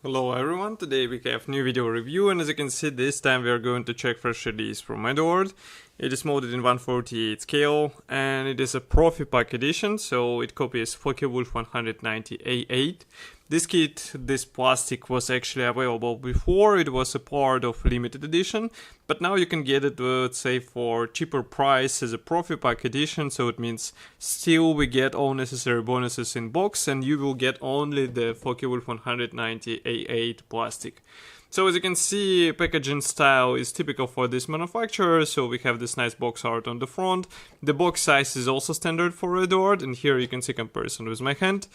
Hello everyone, today we have new video review, and as you can see this time we are going to check fresh release from Eduard. It is molded in 148 scale and it is a Profipack edition, so it copies Focke-Wulf 190A-8. This kit, this plastic was actually available before, it was a part of limited edition, but now you can get it, let's say, for cheaper price as a Profipack edition, so it means still we get all necessary bonuses in box and you will get only the Focke-Wulf 190A8 plastic. So as you can see, packaging style is typical for this manufacturer, so we have this nice box art on the front. The box size is also standard for Eduard, and here you can see comparison with my hand.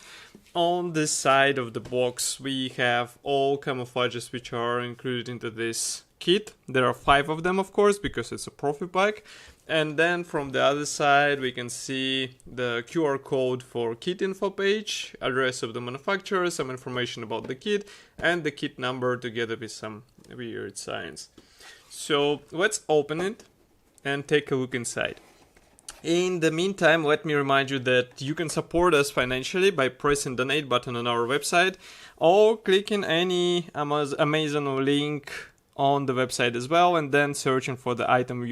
On this side of the box we have all camouflages which are included into this kit. There are 5 of them, of course, because it's a Profipack. And then from the other side we can see the QR code for kit info page, address of the manufacturer, some information about the kit, and the kit number together with some weird signs. So let's open it and take a look inside. In the meantime, let me remind you that you can support us financially by pressing the donate button on our website or clicking any Amazon link on the website as well, and then searching for the item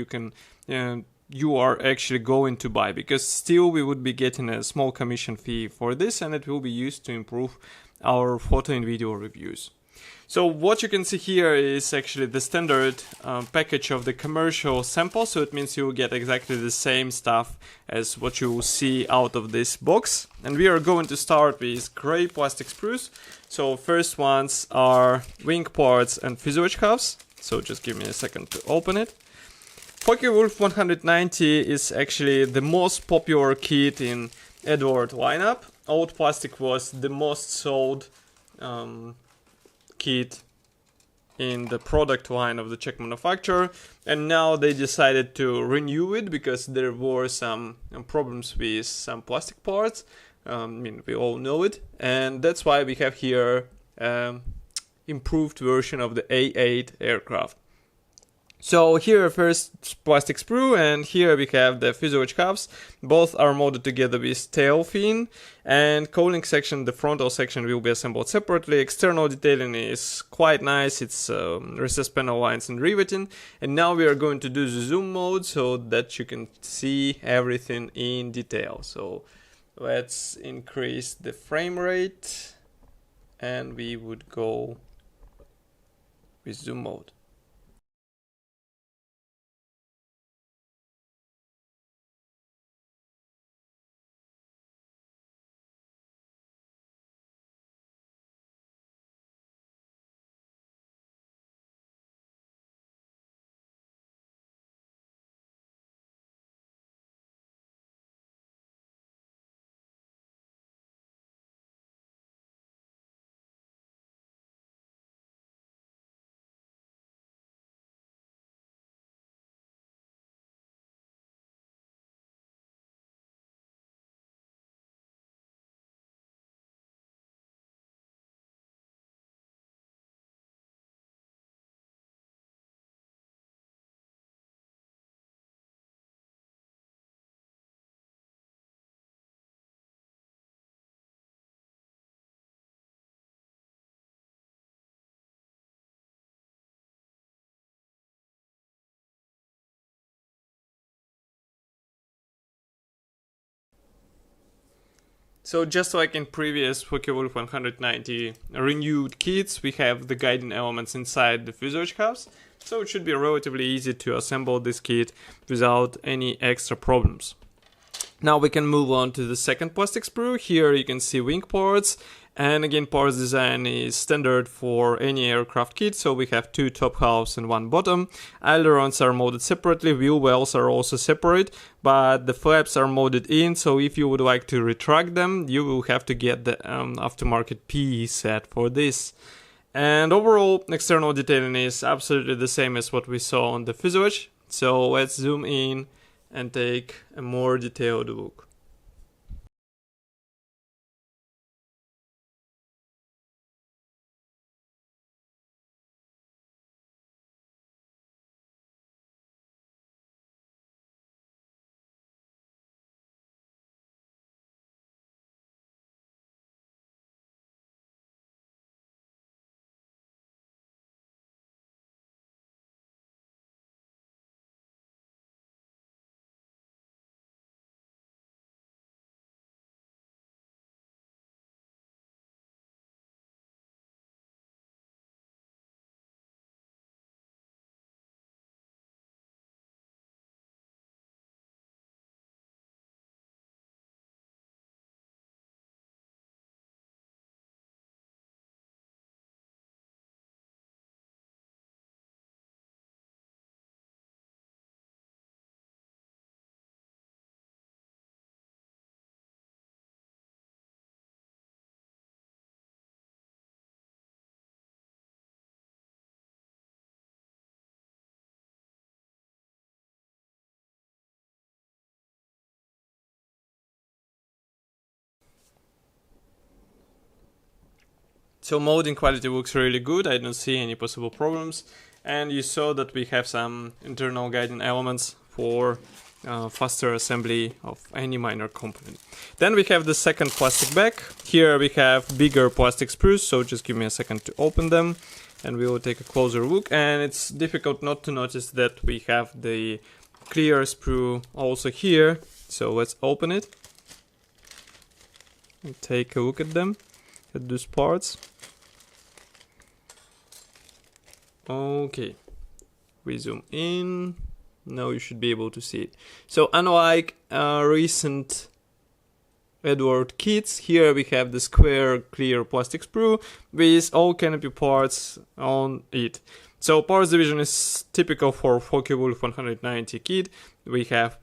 you are actually going to buy, because still we would be getting a small commission fee for this, and it will be used to improve our photo and video reviews. So what you can see here is actually the standard package of the commercial sample, so it means you will get exactly the same stuff as what you will see out of this box. And we are going to start with gray plastic sprues. So first ones are wing parts and fuselage cuffs, so just give me a second to open it. Focke-Wulf 190 is actually the most popular kit in Eduard lineup. Old plastic was the most sold kit in the product line of the Czech manufacturer, and now they decided to renew it because there were some problems with some plastic parts. I mean, we all know it, and that's why we have here improved version of the A8 aircraft. So here first plastic sprue, and here we have the fuselage cuffs. Both are molded together with tail fin, and cowling section, the frontal section, will be assembled separately. External detailing is quite nice, it's recessed panel lines and riveting. And now we are going to do the zoom mode so that you can see everything in detail. So let's increase the frame rate and we would go with zoom mode. So just like in previous Focke-Wulf 190 renewed kits, we have the guiding elements inside the fuselage cuffs, so it should be relatively easy to assemble this kit without any extra problems. Now we can move on to the second plastic sprue. Here you can see wing parts, and again parts design is standard for any aircraft kit, so we have 2 top halves and 1 bottom. Ailerons are molded separately, wheel wells are also separate, but the flaps are molded in, so if you would like to retract them, you will have to get the aftermarket PE set for this. And overall, external detailing is absolutely the same as what we saw on the fuselage, so let's zoom in and take a more detailed look. So molding quality looks really good, I don't see any possible problems. And you saw that we have some internal guiding elements for faster assembly of any minor component. Then we have the second plastic bag. Here we have bigger plastic sprues, so just give me a second to open them and we will take a closer look. And it's difficult not to notice that we have the clear sprue also here. So let's open it and take a look at them, at those parts. Okay, we zoom in. Now you should be able to see it. So unlike recent Eduard kits, here we have the square clear plastic sprue with all canopy parts on it. So parts division is typical for Focke-Wulf 190 kit. We have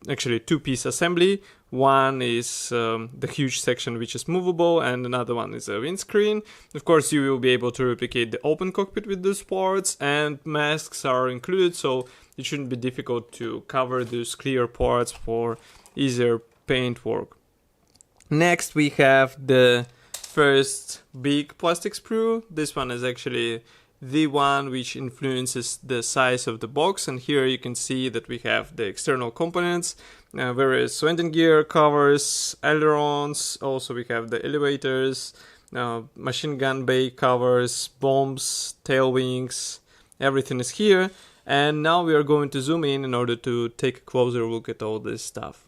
actually two-piece assembly. One is the huge section which is movable, and another one is a windscreen. Of course, you will be able to replicate the open cockpit with those parts, and masks are included, so it shouldn't be difficult to cover those clear parts for easier paint work. Next, we have the first big plastic sprue. This one is actually the one which influences the size of the box, and here you can see that we have the external components, various landing gear covers, ailerons, also we have the elevators, machine gun bay covers, bombs, tail wings, everything is here. And now we are going to zoom in order to take a closer look at all this stuff.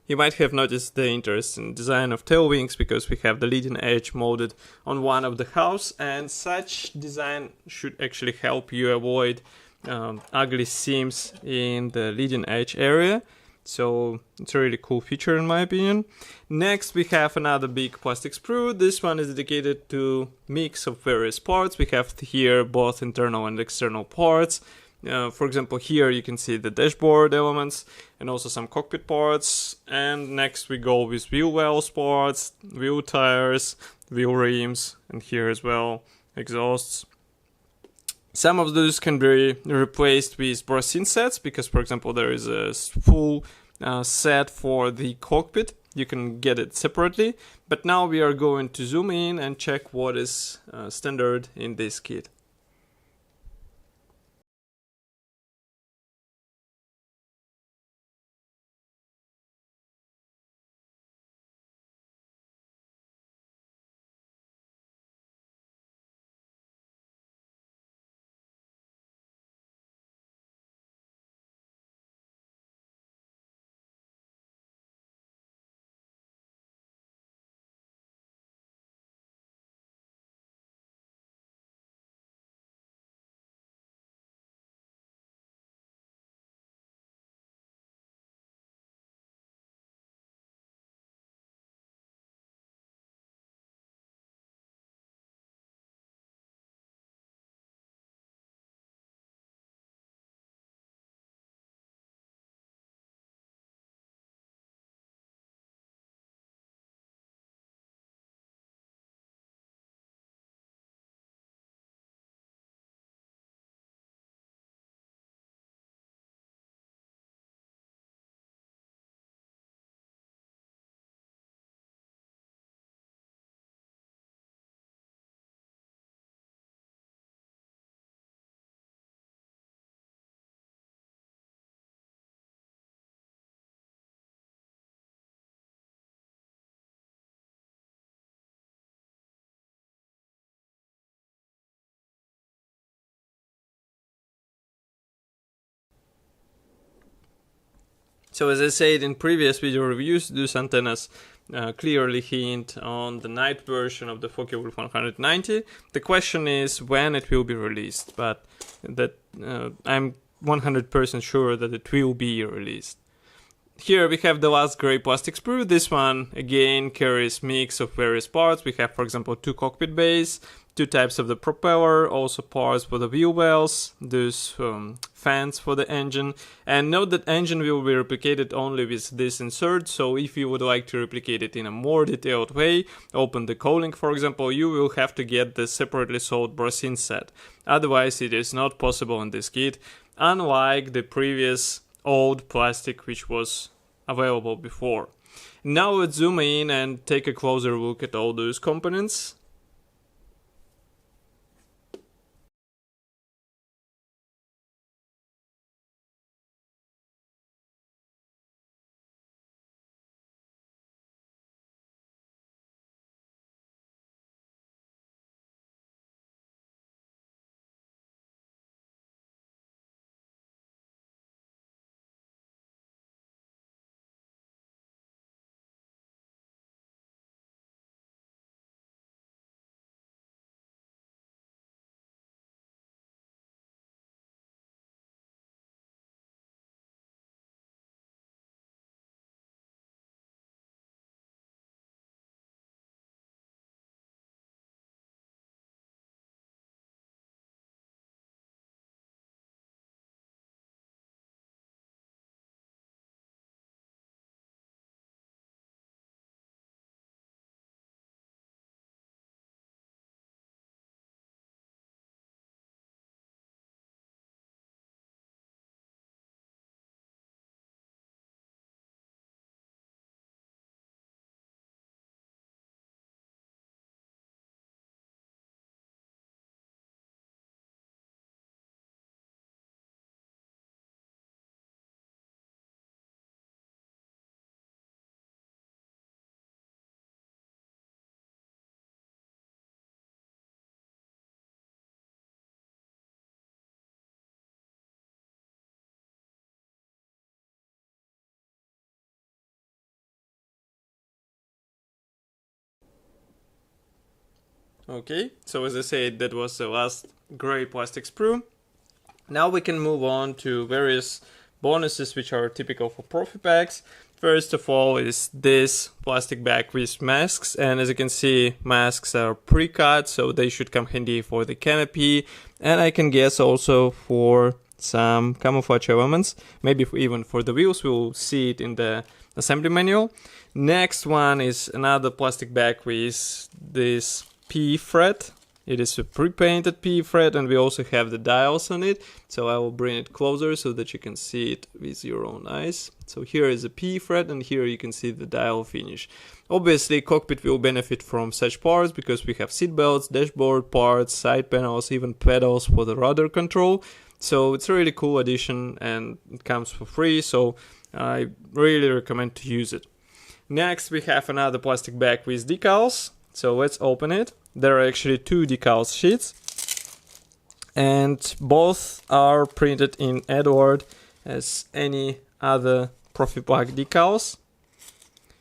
You might have noticed the interesting design of tail wings because we have the leading edge molded on one of the house, and such design should actually help you avoid ugly seams in the leading edge area. So it's a really cool feature in my opinion. Next we have another big plastic sprue. This one is dedicated to mix of various parts. We have here both internal and external parts. For example, here you can see the dashboard elements and also some cockpit parts. And next we go with wheel wells parts, wheel tires, wheel rims, and here as well exhausts. Some of those can be replaced with brass sets because, for example, there is a full set for the cockpit. You can get it separately. But now we are going to zoom in and check what is standard in this kit. So as I said in previous video reviews, those antennas clearly hint on the night version of the Focke-Wulf 190. The question is when it will be released, but that I'm 100% sure that it will be released. Here we have the last gray plastic sprue. This one again carries mix of various parts. We have, for example, 2 cockpit bays, 2 types of the propeller, also parts for the wheel wells, those fans for the engine. And note that engine will be replicated only with this insert, so if you would like to replicate it in a more detailed way, open the cowling for example, you will have to get the separately sold brassine set. Otherwise it is not possible in this kit, unlike the previous old plastic which was available before. Now let's zoom in and take a closer look at all those components. Okay, so as I said, that was the last gray plastic sprue. Now we can move on to various bonuses which are typical for Profipacks. First of all is this plastic bag with masks, and as you can see, masks are pre-cut, so they should come handy for the canopy, and I can guess also for some camouflage elements, maybe even for the wheels. We'll see it in the assembly manual. Next one is another plastic bag with this P thread. It is a pre-painted P thread, and we also have the dials on it, so I will bring it closer so that you can see it with your own eyes. So here is a P thread, and here you can see the dial finish. Obviously Cockpit will benefit from such parts because we have seat belts, dashboard parts, side panels, even pedals for the rudder control. So it's a really cool addition and it comes for free, so I really recommend to use it. Next we have another plastic bag with decals. So let's open it. There are actually 2 decals sheets, and both are printed in Eduard as any other Profipack decals.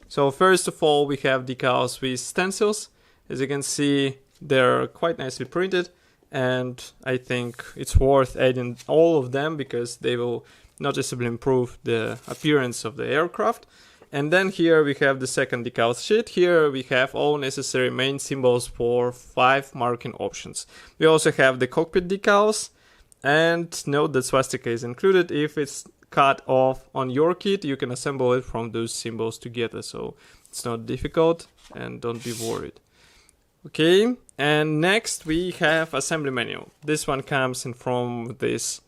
So first of all we have decals with stencils. As you can see, they're quite nicely printed, and I think it's worth adding all of them because they will noticeably improve the appearance of the aircraft. And then here we have the second decal sheet. Here we have all necessary main symbols for 5 marking options. We also have the cockpit decals, and note that swastika is included. If it's cut off on your kit, you can assemble it from those symbols together, so it's not difficult and don't be worried. Okay, and next we have assembly manual. This one comes in from this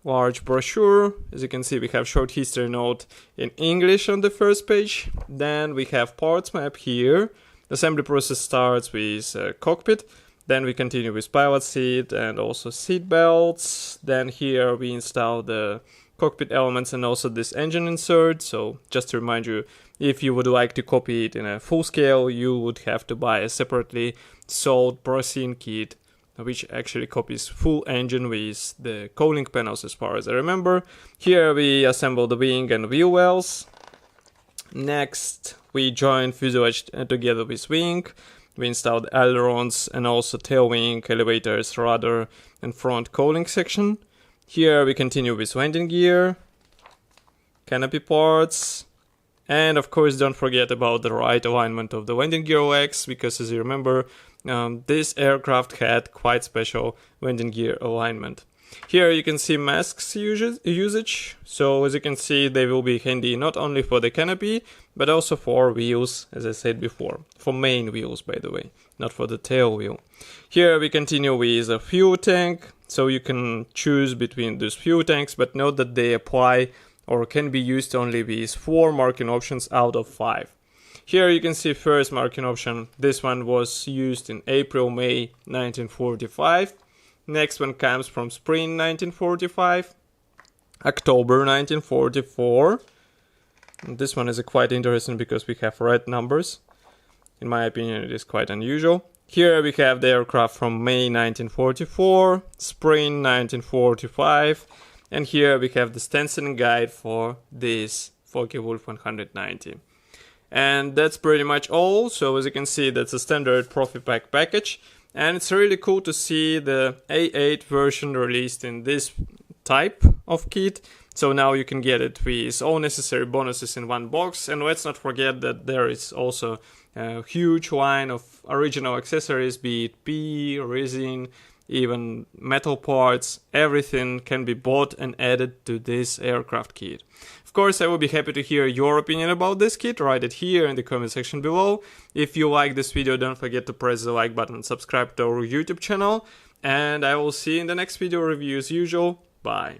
large brochure. As you can see, we have short history note in English on the first page. Then we have parts map here. The assembly process starts with cockpit. Then we continue with pilot seat and also seat belts. Then here we install the cockpit elements and also this engine insert. So just to remind you, if you would like to copy it in a full scale, you would have to buy a separately sold brassine kit which actually copies full engine with the cooling panels as far as I remember. Here we assemble the wing and wheel wells. Next, we join fuselage together with wing. We installed ailerons and also tail wing, elevators, rudder and front cooling section. Here we continue with landing gear, canopy parts, and of course don't forget about the right alignment of the landing gear legs, because as you remember, this aircraft had quite special landing gear alignment. Here you can see masks usage, so as you can see they will be handy not only for the canopy, but also for wheels, as I said before, for main wheels by the way, not for the tail wheel. Here we continue with a fuel tank, so you can choose between those fuel tanks, but note that they apply or can be used only with 4 marking options out of 5. Here you can see first marking option, this one was used in April-May 1945. Next one comes from spring 1945, October 1944. And this one is quite interesting because we have red numbers. In my opinion, it is quite unusual. Here we have the aircraft from May 1944, spring 1945, and here we have the stenciling guide for this Focke-Wulf 190. And that's pretty much all. So as you can see, that's a standard Profipack package. And it's really cool to see the A8 version released in this type of kit. So now you can get it with all necessary bonuses in one box. And let's not forget that there is also a huge line of original accessories, be it PE, resin, even metal parts. Everything can be bought and added to this aircraft kit. Of course, I will be happy to hear your opinion about this kit. Write it here in the comment section below. If you like this video, don't forget to press the like button and subscribe to our YouTube channel. And I will see you in the next video review as usual. Bye.